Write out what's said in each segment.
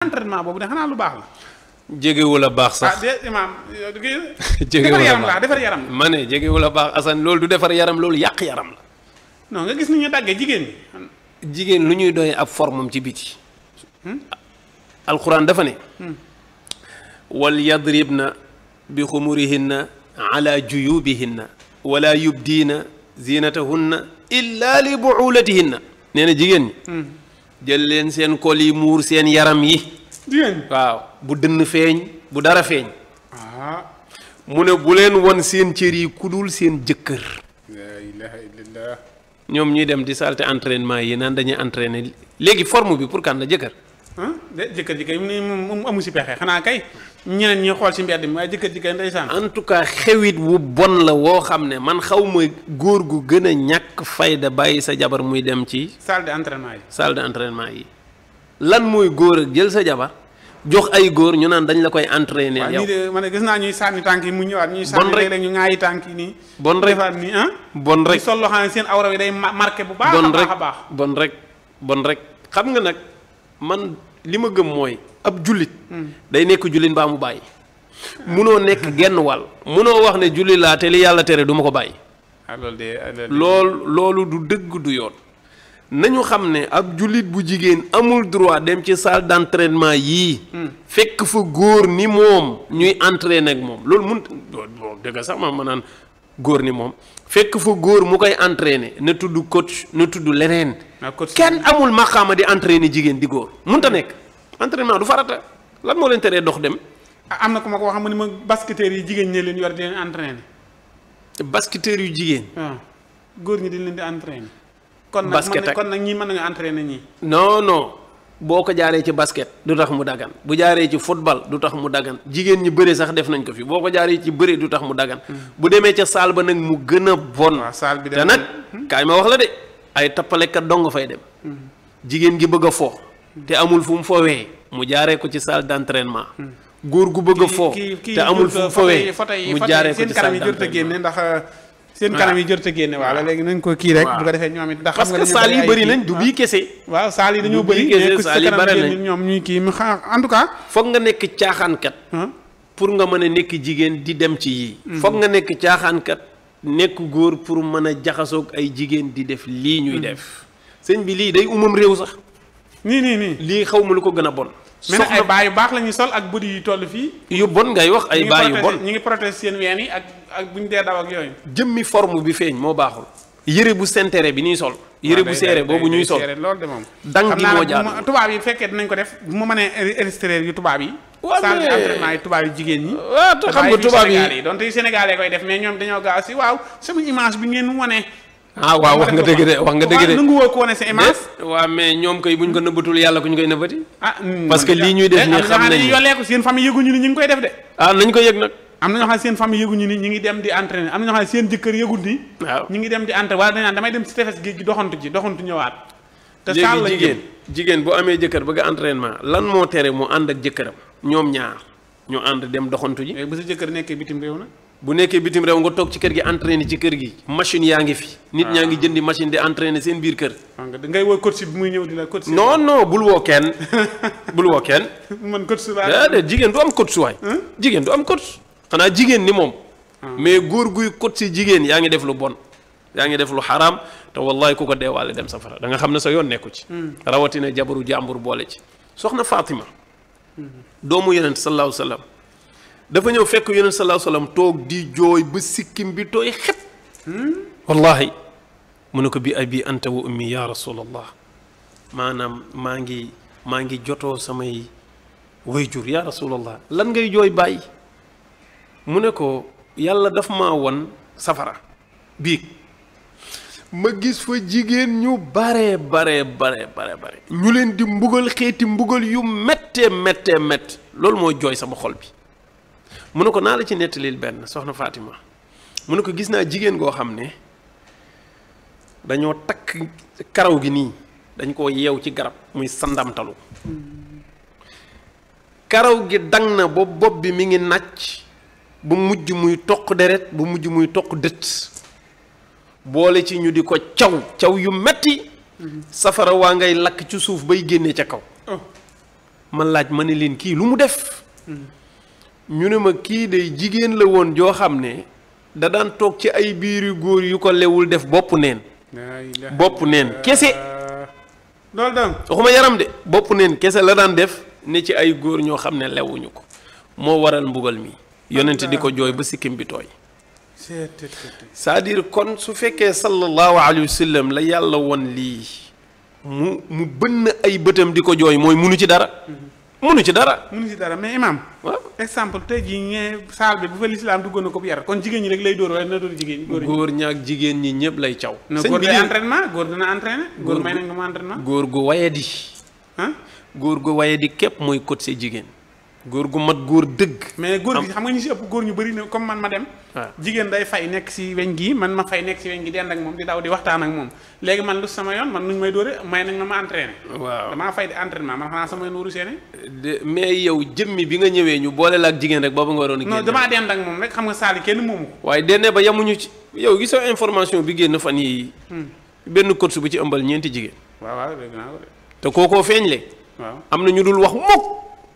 entraînement boobu de xanaa lu baax la. jegewul a baax sax imaam jegewul a baax defar yaram ma ne jegewul a baax Assane loolu du defar yaram loolu yàq yaram la. non nga gis ni ñu daggee jigéen ñi. jigéen lu ñuy doy ab formam ci biti. alquran dafa ne. wal yadribna bi xumurihinna ala juyubihinna wala yubdiina zinatahunna illa li buulatihinna nee na jigéen ñi. jël leen seen kol yi muur seen yaram yi. jigéen waaw bu dënn feeñ bu dara feeñ. mu ne bu leen won seen cër yi ku dul seen jëkkër. la ilaha illallah. ñoom ñuy dem di salte entraînement yi naan dañuy entraîner léegi forme bi pour kan la jëkkër. de jëkkër ji kay mu amu si pexe xanaa kay ñeneen ñi xool si mbedd mi waaye jëkkër ji kay ndeysaan. en tout cas xewit wu bon la woo xam ne man xaw ma góor gu gën a ñàkk fayda bàyyi sa jabar muy dem ci. salle d'entraînement yi. salle d'entraînement yi lan mooy góor ak jël sa jabar jox ay góor ñu naan dañ la koy entraîner. yow waaw nii de man gis naa ñuy sànni tànk yi mu ñëwaat. ñuy sànni léeg-léeg ñu ŋaayi tànk yi nii. bon rek defaat nii bon rek ñu sol loo xam ne seen awra bi day marqué bu baax a baax a baax. bon rek xam nga nag man li ma gëm mooy ab jullit. day nekk jullit mbaa mu bàyyi. munoo nekk genn wàll. munoo wax ne jullit laa te li yàlla tere du ma ko bàyyi. loolu du dëgg du yoon. nañu xam ne ab jullit bu jigéen amul droit dem ci salle d'entraînement yii. fekk fa góor ni moom ñuy entraîner ak moom loolu mun boo dëgg sax ma naan góor ni moom fekk fa góor mu koy entraîner na tudd coach na tudd leneen. kenn amul maqaama di entraîner jigéen di góor munta nekk entraînement du farata lan moo leen teree dox dem. am na ku ma ko wax mu ni ma basketteurs yi jigéen ñi leen yor di leen entraîner. basketteurs yu jigéen. waaw góor ñi dañ leen di entraîner. basket kon nag ñii mën nañu entraîner ñii. non boo ko jaaree ci basket du tax mu dagan bu jaaree ci football du tax mu dagan jigéen ñi bëre sax def nañ ko fi boo ko jaaree ci bëre du tax mu dagan. bu demee ca saal ba nag mu gën a bon. waaw saal bi te nag kaay ma wax la de ay tappalekat dong nga fay dem. jigéen gi bëgg a fo. te amul fu mu fowee mu jaaree ko ci salle d'entraînement. góor gu bëgg a fo te amul fu mu fowee mu jaaree ko ci salle d'entraînement ndax seen kanam yi jërte génne waaw léegi nañ ko kii rek bu ko defee ñoom it ndax parce que saal yi bëri nañ du bii kese waaw saal yi dañoo bëri nekk sa kanam génn ñoom ñuy kii mu en tout cas foog nga nekk caaxaankat pour nga mën a nekk jigéen di dem ci yii foog nga nekk caaxaankat nekk góor pour mën a jaxasoog ay jigéen di def lii ñuy def sëñ bi lii day umam réew sax nii lii xaw ma lu ko gën a bon mais ay baa yu baax la ñuy sol ak buddi yu toll fii yu bon ngay wax ay baa yu bon ñu ngi protège seen ween yi ak bu ñu dee daw ak yooyu jëmmi forme bi feeñ moo baaxul yëre bu sentere bi ñuy sol yëre bu seere boobu ñuy sol loolu de moom dang gi moo jaar tubaab yi fekkee dinañ ko def bu ma mënee illustrer yu tubaab yi salle d'entraînement yi tubaab yi jigéen ñi waaw te xam nga tubaab yi donte yu sénégalais koy def mais ñoom dañoo gaaw si waaw sama image bi ngeen wane waaw wax nga dëgg de wax nga dëgg de nangu woo ko wane sa image waaw mais ñoom koy buñ ko nëbbatul yàlla ku ñu koy nëbbati parce que lii ñuy def nii xam nañ yolee ko seen famille yëguñu ni ñu ngi koy def de nañ ko yëg nag am na ñoo xam ne seen famille yëguñu ni ñu ngi dem di entraîner am na ñoo xam ne seen jëkkër yëgul ni waaw ñu ngi dem di entraîner wala dañ naan damay dem ci tefes géej gi doxantu ñëwaat te saal la jigéen bu amee jëkkër bëgg entraînement lan moo tere mu ànd ak jëkkëram ñoom ñaar ñu ànd dem doxantu ji bu sa jëkkër nekkee bitim réew na bu nekkee bitim réew nga toog ci kër gi entraîner ci kër gi machine yaa ngi fi nit ñaa ngi jëndi machine di entraîner seen biir kër ngay woo coach bi muy ñëw di la coach non bul woo kenn man coach déedéet jigéen du am coach waay jigéen du am coach xanaa jigéen ni moom mais góor guy coach si jigéen yaa ngi def lu bon yaa ngi def lu xaraam te wallahi ku ko deewaale dem safara da nga xam ne sa yoon nekku ci rawatina jabaru jàmbur boole ci soxna Fatima doomu yonent sallallahu alayhi wa sallam dafa ñëw fekk yonent sallallahu alayhi wa sallam toog di jooy ba sikkim bi tooy xep wallahi mu ne ko bi abi anta wa ummi ya rasulallah maanaam maa ngi jotoo samay wayjur ya rasulallah lan ngay jooy bàyyi mu ne ko yàlla daf maa won safara biig ma gis fa jigéen ñu bare ñu leen di mbugal xeeti mbugal yu méttee loolu moo jooy sama xol bi mu ne ko naa la ci nettalil benn soxna Fatima mu ne ko gis naa jigéen goo xam ne dañoo takk karaw gi nii dañ koo yeew ci garab muy sandamtalu karaw gi dang na ba bopp bi mi ngi nàcc ba mujj muy toq deret ba mujj muy toq dët boole ci ñu di ko caw yu metti safara waa ngay lakk ci suuf bay génnee ca kaw man laaj ma ne leen kii lu mu def ñu ne ma kii day jigéen la woon joo xam ne da daan toog ci ay biiri góor yu ko lewul def bopp neen kese loolu dam waxuma yaram de bopp neen kese la daan def ne ci ay góor ñoo xam ne lewuñu ko moo waral mbugal mi yonent di ko jooy ba sikkim bi tooy c'est-à-dire kon su fekkee sallallahu alayhi wa sallam la yàlla woon lii mu bënn ay bëtam di ko jooy mooy munu ci dara munu ci dara mais imam waaw exemple tey jii ñee saal bi bu fa lislaam duggoon na ko bu yar kon jigéen ñi rek lay dóor wala na dóor jigéen ñi góor ñaak jigéen ñi ñëpp lay caw góor day entraînement góor dina entraîné góor may nañ nga mu entraînement góor gu wayadi góor gu wayadi képp mooy coach sa jigéen góor gu mat góor dëgg mais góor gi xam nga ñu si ëpp góor ñu bëri na comme man ma dem jigéen day fay nekk si weñ gi man ma fay nekk si weñ gi dend ak moom di daw di waxtaan ak moom léegi man lu sama yoon man nuñ may dóore may nañ ma entraîné waaw damaa fay di entraînement man xanaa sama yoon wuru seene mais yow jëmmi bi nga ñëwee ñu boole la ak jigéen rek booba nga waroon a génn non damaa dend ak moom rek xam nga saali kenn moomu ko waaye denne ba yamuñu ci yow gisoo information bi génn fan yi benn coach bu ci ëmbal ñeenti jigéen waaw dégg naa ko de te kookoo feeñ le waaw am na ñu dul wax mukk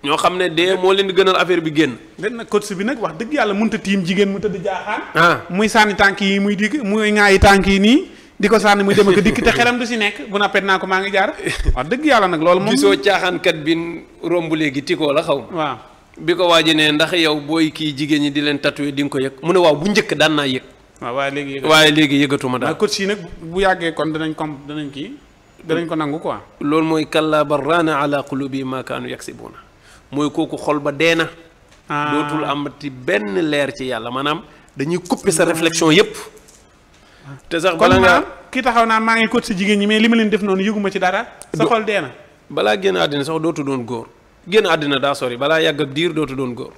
ñoo xam ne dee moo leen di gënal affaire bi génn den nag coach bi nag wax dëgg yàlla mënut a tiim jigéen mu tëdd jaaxaan muy sànni tànk yi muy dikk muy ŋaayi tànk yi nii di ko sànni muy dem ak dikk te xelam du si nekk bu nappet naa ko maa ngi jaar wax dëgg yàlla nag loolu moom gisoo caaxaankat bi romb léegi tikoo la xaw waaw bi ko waaji ne ndax yow booy kii jigéen ñi di leen tatoué di nga ko yëg mu ne waaw bu njëkk daan naa yëg waaw waaye léegi yëgatuma daal coach yi nag bu yàggee kon danañ ko nangu quoi loolu mooy kallaa bal raana ala qulubi ma kaanu yaksibuuna mooy kooku xol ba dee na dootul amati benn leer ci yàlla maanaam dañuy couper sa réflexion yépp te sax bala nga ki taxaw naa maa ngi coach si jigéen ñi mais li ma leen def noonu yëguma ci dara sa xol dee na balaa génn àddina sax dootu doon góor génn àddina daa sori balaa yàgg ak diir dootu doon góor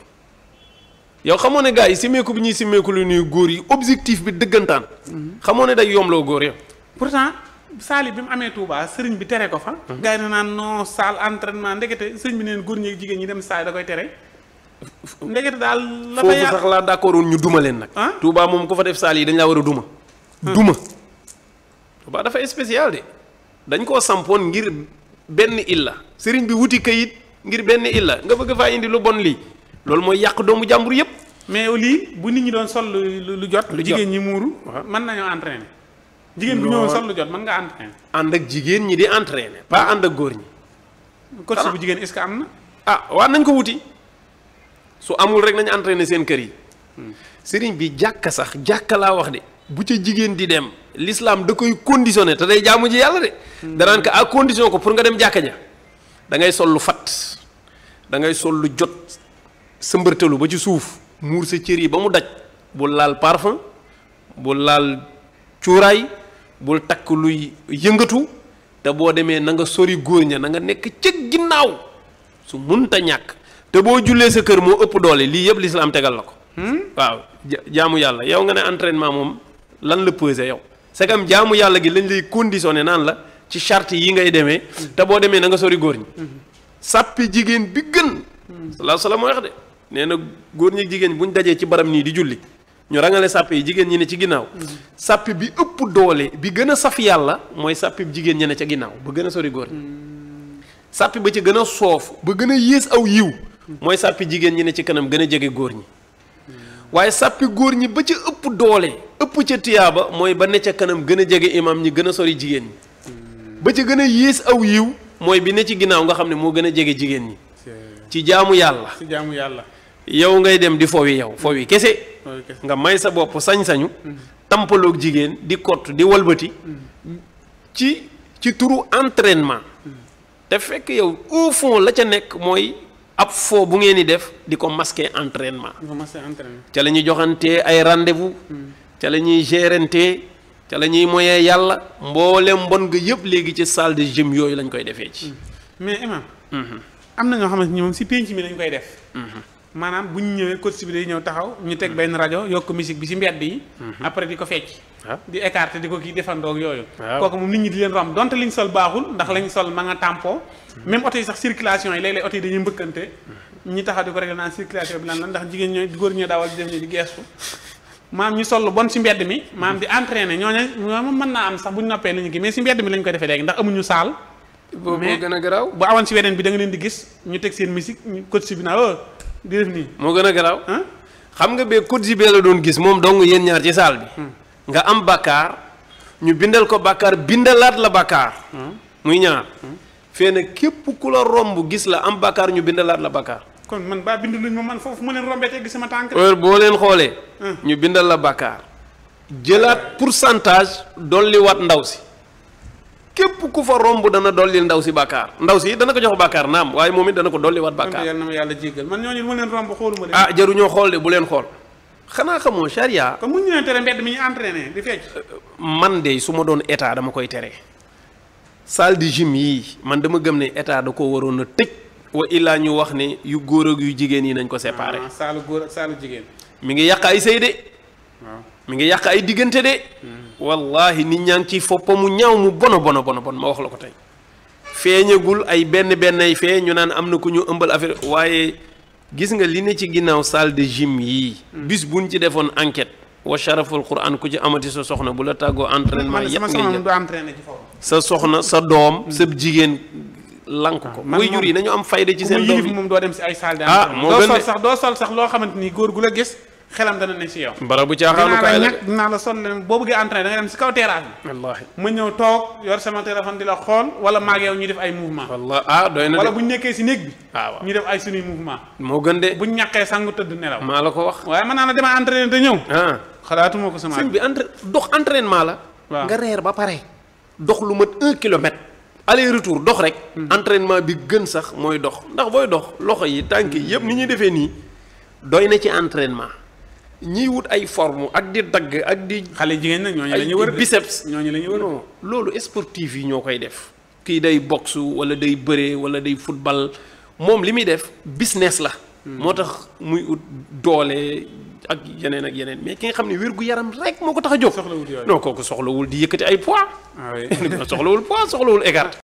yow xamoo ne gars yi simmeeku bi ñuy simmeeku lu nuy góor yi objectif bi dëggantaan xamoo ne day yomloo góor yow pourtant saali bi mu amee Touba sëriñ bi tere ko fa gars yi na naan non salle entraînement ndekete sëriñ bi neen góor ñi jigéen ñi dem saali da koy tere ndekete daal la fa foofu sax laa d'accord woon ñu duma leen nag Touba moom ku fa def saal yi dañ laa war a duma Touba dafa spécial de dañ koo sampoon ngir benn illa sëriñ bi wuti kayit ngir benn illa nga bëgg faa indi lu bon lii loolu mooy yàq doomu jàmbur yépp mais lii bu nit ñi doon sol lu jot jigéen ñi muuru mën nañoo entraîner jigéen bu ñëwoon sol lu jot mën nga entraîner ànd ak jigéen ñi di entraîner pas ànd ak góor ñi coach bu jigéen est-ce que am na waa nañ ko wuti su amul rek nañ entraîner seen kër yi sëriñ bi jàkka laa wax de bu ca jigéen di dem l'islam da koy conditionné te day jaamu ji yàlla de danaan ko à condition ko pour nga dem jàkka ja da ngay sol lu fat da ngay sol lu jot sa mbërtalu ba ci suuf muur sa cër yi ba mu daj bul laal parfum bul laal cuuraay bul takk luy yëngatu te boo demee na nga sori góor ña na nga nekk ca ginnaaw su munta ñàkk te boo jullee sa kër moo ëpp doole lii yëpp l'islam tegal la ko waaw jaamu yàlla yow nga ne entraînement moom lan la pesé yow c'est comme jaamu yàlla gi lañ lay conditionné naan la ci charte yi ngay demee te boo demee na nga sori góor ñi sàppi jigéen bi gën sallallahu salaam mooy wax de nee na góor ñi jigéen buñ dajee ci barab nii di julli ñu rangale sàpp yi jigéen ñi ne ci ginnaaw sàppi bi ëpp doole bi gën a saf yàlla mooy sàppi jigéen ñi ne ca ginnaaw ba gën a sori góor ñi sàppi ba ci gën a soof ba gën a yées aw yiw mooy sàppi jigéen ñi ne ci kanam gën a jege góor ñi waaye sàppi góor ñi ba ca ëpp doole ëpp ca tiyaaba mooy ba ne ca kanam gën a jege imam ñi gën a sori jigéen ñi ba ca gën a yées aw yiw mooy bi ne ci ginnaaw nga xam ne moo gën a jege jigéen ñi ci jaamu yàlla yow ngay dem di fowi kese nga may sa bopp sañ-sañu tampaloog jigéen di kott di walbati ci turu entraînement te fekk yow au fond la ca nekk mooy ab foo bu ngeen di def di ko masquer entraînement ca la ñuy joxantee ay rendez-vous ca la ñuy gérantee ca la ñuy moyee yàlla mboolem mbon nga yëpp léegi ci salle de gym yooyu lañ koy defee ci mais imam am na ñoo xamante ni moom si penc mi lañ koy def maanaam bu ñu ñëwee coach bi day ñëw taxaw ñu teg benn rajo yokk musique bi si mbedd yi après di ko fecc di écarter di ko kii defandoog yooyu kooku moom nit ñi di leen romb donte liñ sol baaxul ndax lañ sol ma nga tampoo même oto yi sax circulation yi léeg-léeg oto yi dañuy mbëkkante ñi taxaw di ko régler naan circulation bi lan la ndax jigéen ñooy góor ñoo dawal di def ni di geestu maam ñu sol lu bon si mbedd mi maam di entraîner ñooñu mën naa am sax bu ñu noppee nañu kii mais si mbedd mi lañ koy defee léegi ndax amuñu saal boobu moo gën a garaaw. bu awoon si weneen bi da nga leen di gis ñu teg seen musique ñu coach bi naa di def nii. moo gën a garaaw. xam nga bee coach bee la doon gis moom dong yéen ñaar ci saal bi. nga am bàkkaar ñu bindal ko bàkkaar bindalaat la bàkkaar. muy ñaar. fee na képp ku la romb gis la am bàkkaar ñu bindalaat la bàkkaar. kon man baa bindu luñ ma man foofu mu leen rombee tegg sama tànk. heure boo leen xoolee. ñu bindal la bàkkaar. jëlaat pourcentage dolliwaat ndaw si. képp ku fa romb dana dolli ndaw si bàkkaar ndaw si dana ko jox bàkkaar naam waaye moom it dana ko dolliwaat bàkkaar. yàlla na ma yàlla jéggal man ñooñu mu leen romb xooluma leen. ah jaruñoo xool de bu leen xool. xanaa xamoo charia. kon mu ñu leen tere mbedd mi ñu entraîné di fecc. man de su ma doon état dama koy tere. salle de gym yii man dama gëm ne état da ko waroon a tëj. wa illaa ñu wax ne yu góor ak yu jigéen yi nañ ko séparé. saalu góor ak saalu jigéen. mi ngi yàq ay sëy de. waaw mi ngi yàq ay diggante de. wallahi nit ñaa ngi ci foppa mu ñaaw mu bon ma wax la ko tey. feeñagul ay benn ay fee ñu naan am na ku ñu ëmbal affaire waaye gis nga li ne ci ginnaaw salle de gym yii. bis buñ ci defoon enquête. wa sharaful quran ku ci amati sa soxna bu la tàggoo entraînement yëpp ngay jël du entraîné ci foofu. sa soxna sa doom sa jigéen. lank ko way jur yi nañu am fayda ci seen doom yi moom doo dem si ay salle de moo gën de doo sol sax loo xamante ni góor gu la gis xelam dana ne si yow. barabu caaxaanu kaay la dinaa la sol leen boo bëggee entraîné da nga dem si kaw terrasse bi. wallaahi ma ñëw toog yor sama téléphone di la xool wala maag yow ñu def ay mouvement. wallaahi doy na wala bu ñu nekkee si néeg bi. waaw ñu def ay suñuy mouvement. moo gën de bu ñu ñàkkee sangu tëdd nelaw. maa la ko wax. waaye mën naa la dema entraîné te ñëw. xalaatuma ko sama. sëñ bi dox entraînement la. waaw nga reer ba pare. dox lu mat 1 kilomètre. aller retour dox rek. entraînement bi gën sax mooy dox ndax booy dox loxo yi tànk yi yëpp ni ñuy defee nii doy na ci entraînement ñiy wut ay forme ak di dagg ak di. xale jigéen nag ñooñu la ñuy wër biceps ñooñu la ñuy wër. non loolu sportif yi ñoo koy def. kii day boxe wala day bëree wala day football moom li muy def business la. moo tax muy ut doole ak yeneen mais ki nga xam ne wér gu yaram rek moo ko tax a jóg. soxlawul yooyu non kooku soxlawul di yëkkati ay poids. ah oui soxlawul poids soxlawul écart.